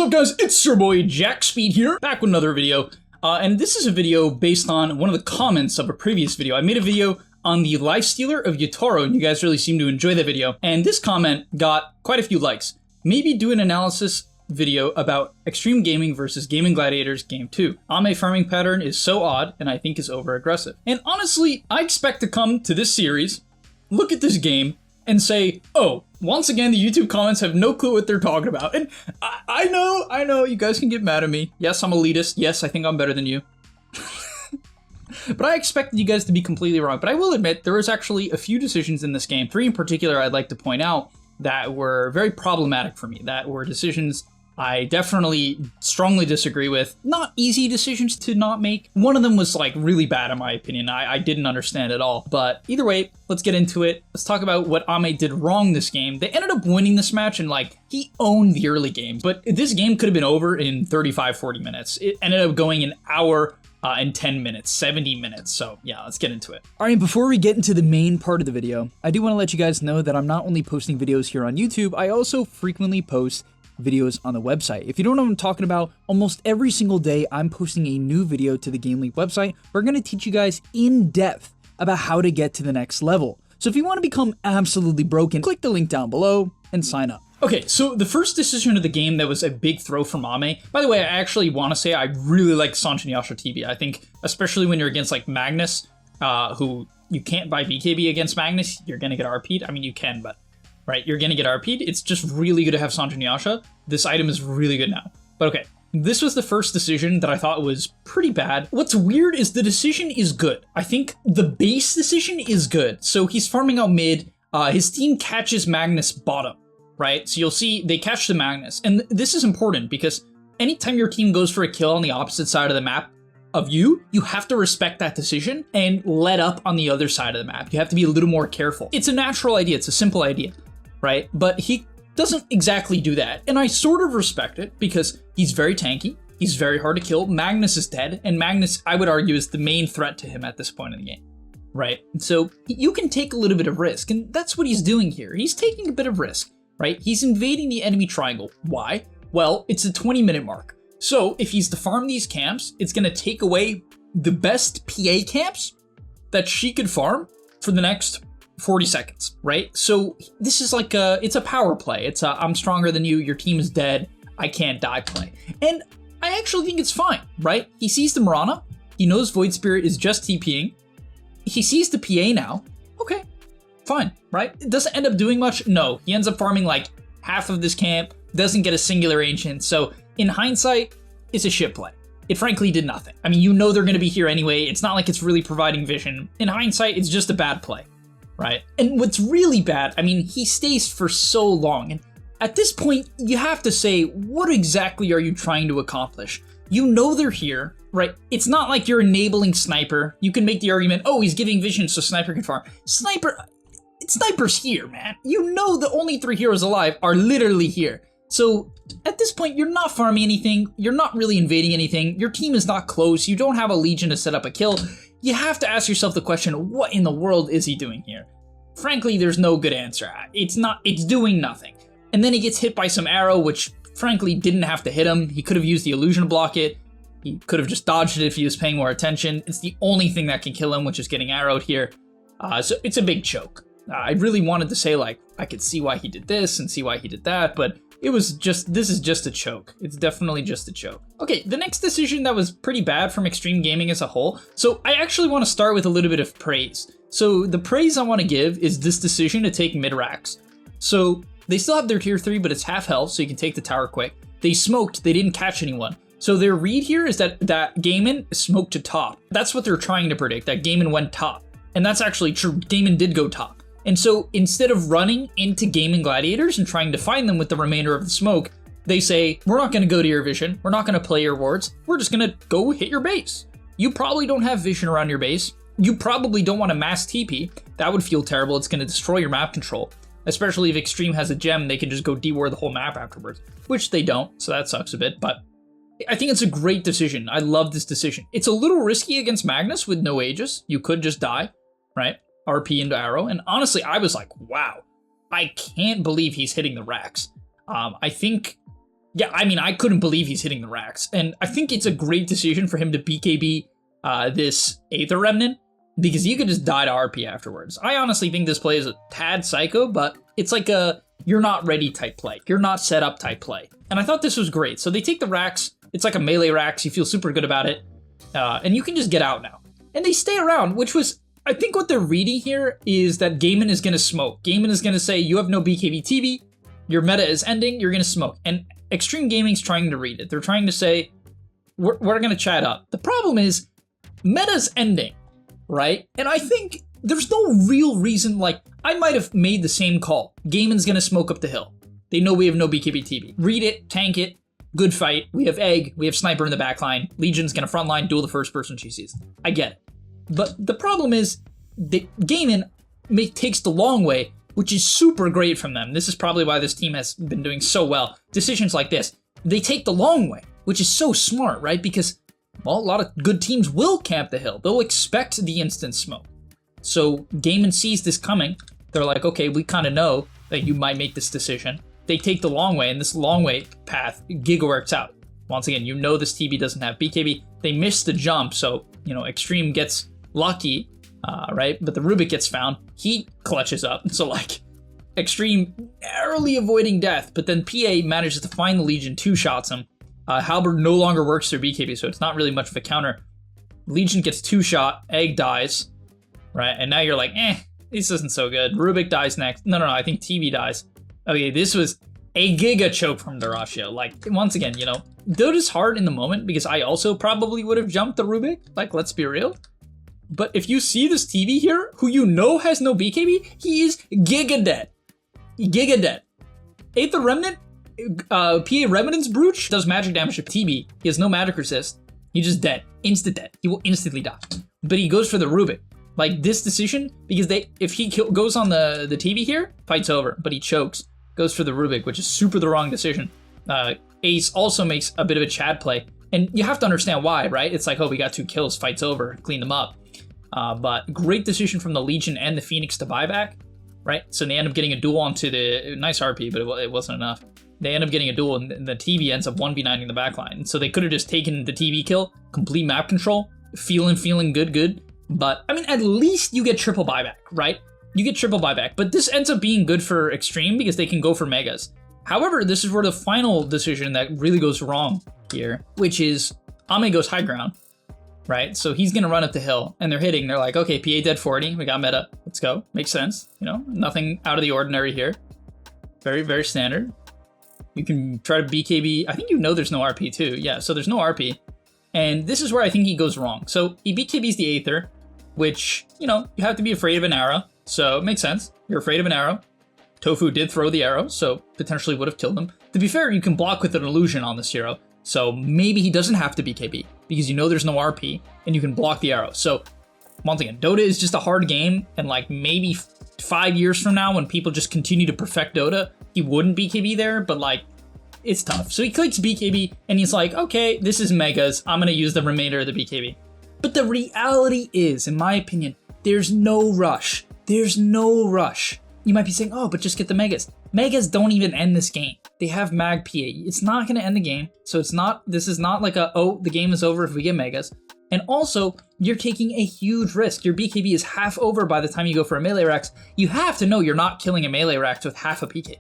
up guys, it's your boy Jack Speed here, back with another video, and this is a video based on one of the comments of a previous video. I made a video on the lifestealer of Yotaro, and you guys really seem to enjoy that video, and this comment got quite a few likes. Maybe do an analysis video about Extreme Gaming versus Gaming Gladiators Game 2. AME farming pattern is so odd, and I think is over-aggressive. And honestly, I expect to come to this series, look at this game, and say, oh, once again, the YouTube comments have no clue what they're talking about. And I know, you guys can get mad at me. Yes, I'm elitist. Yes, I think I'm better than you. But I expected you guys to be completely wrong. But I will admit, there was actually a few decisions in this game, 3 in particular I'd like to point out, that were very problematic for me, that were decisions I definitely strongly disagree with. Not easy decisions to not make. One of them was like really bad in my opinion. I didn't understand at all. But either way, let's get into it. Let's talk about what AME did wrong this game. They ended up winning this match and like he owned the early game. But this game could have been over in 35, 40 minutes. It ended up going an hour and 10 minutes, 70 minutes. So yeah, let's get into it. All right, before we get into the main part of the video, I do want to let you guys know that I'm not only posting videos here on YouTube, I also frequently post videos on the website. If you don't know what I'm talking about, almost every single day I'm posting a new video to the Game League website. We're going to teach you guys in depth about how to get to the next level. So if you want to become absolutely broken, click the link down below and sign up. Okay, so the first decision of the game that was a big throw from AME, by the way, I actually want to say I really like Sanjin Yasha TV. I think, especially when you're against like Magnus, who you can't buy BKB against Magnus, you're going to get RP'd. I mean, you can, but right, you're going to get RP'd. It's just really good to have Sanjin Yasha. This item is really good now. But okay, this was the first decision that I thought was pretty bad. What's weird is the decision is good. I think the base decision is good. So he's farming out mid. His team catches Magnus bottom, right? So you'll see they catch the Magnus. And this is important because anytime your team goes for a kill on the opposite side of the map of you have to respect that decision and let up on the other side of the map. You have to be a little more careful. It's a natural idea. It's a simple idea, right? But he doesn't exactly do that. And I sort of respect it because he's very tanky. He's very hard to kill. Magnus is dead. And Magnus, I would argue, is the main threat to him at this point in the game, right? So you can take a little bit of risk. And that's what he's doing here. He's taking a bit of risk, right? He's invading the enemy triangle. Why? Well, it's a 20-minute mark. So if he's to farm these camps, it's going to take away the best PA camps that she could farm for the next 40 seconds, right? So this is like it's a power play. It's a I'm stronger than you, your team is dead, I can't die play. And I actually think it's fine, right? He sees the Mirana, he knows Void Spirit is just TPing, he sees the PA now, okay, fine, right? It doesn't end up doing much, no. He ends up farming like half of this camp, doesn't get a singular ancient, so in hindsight, it's a shit play. It frankly did nothing. I mean, you know they're gonna be here anyway, it's not like it's really providing vision. In hindsight, it's just a bad play. Right? And what's really bad, I mean, he stays for so long. And at this point, you have to say, what exactly are you trying to accomplish? You know they're here, right? It's not like you're enabling Sniper. You can make the argument, oh, he's giving vision so Sniper can farm. Sniper's here, man. You know the only 3 heroes alive are literally here. So at this point, you're not farming anything. You're not really invading anything. Your team is not close. You don't have a Legion to set up a kill. You have to ask yourself the question, what in the world is he doing here? Frankly, there's no good answer. It's doing nothing. And then he gets hit by some arrow, which frankly didn't have to hit him. He could have used the illusion to block it. He could have just dodged it if he was paying more attention. It's the only thing that can kill him, which is getting arrowed here. So it's a big choke. I really wanted to say like, I could see why he did this and see why he did that, but it was just, this is just a choke. It's definitely just a choke. Okay, the next decision that was pretty bad from Extreme Gaming as a whole. So I actually want to start with a little bit of praise. So the praise I want to give is this decision to take mid-racks. So they still have their tier 3, but it's half health, so you can take the tower quick. They smoked, they didn't catch anyone. So their read here is that Gaimin smoked to top. That's what they're trying to predict, that Gaimin went top. And that's actually true, Gaimin did go top. And so instead of running into Gaming Gladiators and trying to find them with the remainder of the smoke, they say, we're not going to go to your vision, we're not going to play your wards, we're just going to go hit your base. You probably don't have vision around your base. You probably don't want to mass TP. That would feel terrible. It's going to destroy your map control. Especially if Extreme has a gem, they can just go de-ward the whole map afterwards. Which they don't, so that sucks a bit. But I think it's a great decision. I love this decision. It's a little risky against Magnus with no Aegis. You could just die, right? RP into arrow. And honestly, I was like, wow, I can't believe he's hitting the racks. I think Yeah, I mean, I couldn't believe he's hitting the racks. And I think it's a great decision for him to BKB this Aether Remnant, because you could just die to RP afterwards. I honestly think this play is a tad psycho, but it's like a you're not ready type play. You're not set up type play. And I thought this was great. So they take the racks. It's like a melee racks. You feel super good about it. And you can just get out now. And they stay around, which was, I think what they're reading here is that Gaiman is going to smoke. Gaiman is going to say, you have no BKB TV. Your meta is ending. You're going to smoke. And Extreme Gaming's trying to read it. They're trying to say, we're going to chat up. The problem is, meta's ending, right? And I think there's no real reason, like, I might have made the same call. Gaiman's going to smoke up the hill. They know we have no BKB TV. Read it, tank it, good fight. We have Egg, we have Sniper in the backline. Legion's going to frontline, duel the first person she sees. I get it. But the problem is, Gaiman takes the long way, which is super great from them. This is probably why this team has been doing so well. Decisions like this, they take the long way, which is so smart, right? Because, well, a lot of good teams will camp the hill. They'll expect the instant smoke. So Gaiman sees this coming. They're like, okay, we kind of know that you might make this decision. They take the long way, and this long way path Giga works out. Once again, you know this TB doesn't have BKB. They miss the jump, so, you know, Extreme gets lucky, right? But the Rubik gets found. He clutches up. So, like, Extreme narrowly avoiding death, but then PA manages to find the Legion, two-shots him. Halberd no longer works through BKB, so it's not really much of a counter. Legion gets two-shot. Egg dies, right? And now you're like, this isn't so good. Rubik dies next. No, I think TV dies. Okay, this was a Giga choke from Dyrachio. Like, once again, you know, Dota's hard in the moment because I also probably would have jumped the Rubik. Like, let's be real. But if you see this TV here, who you know has no BKB, he is Giga dead. Giga dead. Aether Remnant, PA Remnant's Brooch does magic damage to TB. He has no magic resist. He's just dead. Instant dead. He will instantly die. But he goes for the Rubik. Like, this decision, because if he goes on the TV here, fight's over. But he chokes. Goes for the Rubik, which is super the wrong decision. Ace also makes a bit of a Chad play. And you have to understand why, right? It's like, oh, we got 2 kills, fight's over, clean them up. But great decision from the Legion and the Phoenix to buy back, right? So they end up getting a duel onto the nice RP, but it wasn't enough. They end up getting a duel, and the TV ends up 1v9ing the backline. So they could have just taken the TV kill, complete map control, feeling good. But, I mean, at least you get triple buyback, right? You get triple buyback. But this ends up being good for Extreme because they can go for Megas. However, this is where the final decision that really goes wrong here, which is AME goes high ground, right? So he's going to run up the hill, and they're hitting. They're like, okay, PA dead 40. We got meta. Let's go. Makes sense. You know, nothing out of the ordinary here. Very, very standard. You can try to BKB. I think you know there's no RP too. Yeah, so there's no RP. And this is where I think he goes wrong. So he BKBs the Aether, which, you know, you have to be afraid of an arrow. So it makes sense. You're afraid of an arrow. Tofu did throw the arrow, so potentially would have killed him. To be fair, you can block with an illusion on this hero. So maybe he doesn't have to BKB because you know there's no RP and you can block the arrow. So once again, Dota is just a hard game, and like maybe 5 years from now when people just continue to perfect Dota, he wouldn't BKB there, but like it's tough. So he clicks BKB and he's like, okay, this is Megas. I'm going to use the remainder of the BKB. But the reality is, in my opinion, there's no rush. There's no rush. You might be saying, oh, but just get the Megas. Megas don't even end this game. They have Mag PA. It's not going to end the game. So this is not like the game is over if we get Megas. And also, you're taking a huge risk. Your BKB is half over by the time you go for a melee Rax. You have to know you're not killing a melee Rax with half a PK.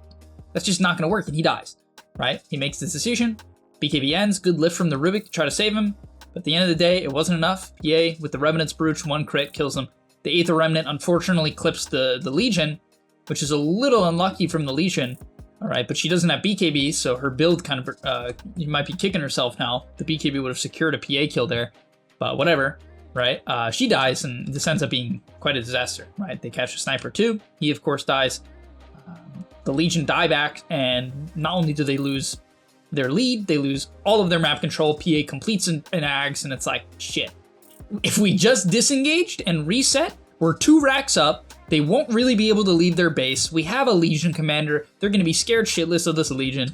That's just not going to work, and he dies, right? He makes this decision. BKB ends. Good lift from the Rubik to try to save him. But at the end of the day, it wasn't enough. PA, with the Revenant's Brooch, 1 crit, kills him. The Aether Remnant unfortunately clips the Legion, which is a little unlucky from the Legion. All right, but she doesn't have BKB, so her build kind of, you might be kicking herself now. The BKB would have secured a PA kill there, but whatever, right? She dies, and this ends up being quite a disaster, right? They catch a Sniper too. He, of course, dies. The Legion die back, and not only do they lose their lead, they lose all of their map control. PA completes an Ags, and it's like, shit. If we just disengaged and reset, we're 2 racks up. They won't really be able to leave their base. We have a Legion commander. They're going to be scared shitless of this Legion.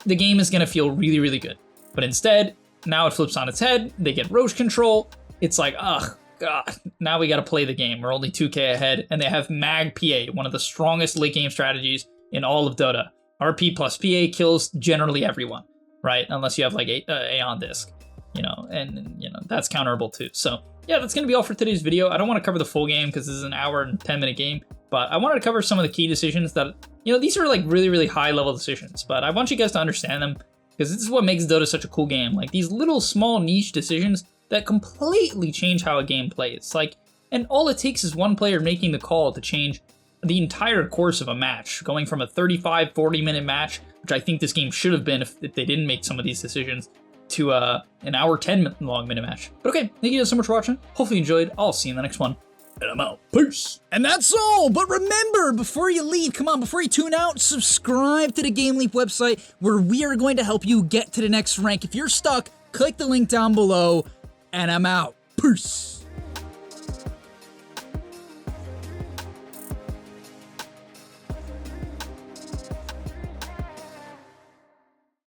The game is going to feel really, really good. But instead, now it flips on its head. They get Roche control. It's like, ugh, God, now we got to play the game. We're only 2k ahead. And they have Mag PA, one of the strongest late game strategies in all of Dota. RP plus PA kills generally everyone. right? Unless you have like a on disc, you know, and you know that's counterable too. So yeah, that's gonna be all for today's video. I don't want to cover the full game because this is an hour and 10-minute game, but I wanted to cover some of the key decisions that, you know, these are like really high level decisions, but I want you guys to understand them because this is what makes Dota such a cool game. Like these little small niche decisions that completely change how a game plays. Like, and all it takes is one player making the call to change the entire course of a match, going from a 35-40 minute match, which I think this game should have been if they didn't make some of these decisions, to an hour 10 long minute match. But okay, thank you guys so much for watching. Hopefully you enjoyed. I'll see you in the next one. And I'm out. Peace. And that's all. But remember, before you leave, come on, before you tune out, subscribe to the Game Leap website where we are going to help you get to the next rank. If you're stuck, click the link down below. And I'm out. Peace.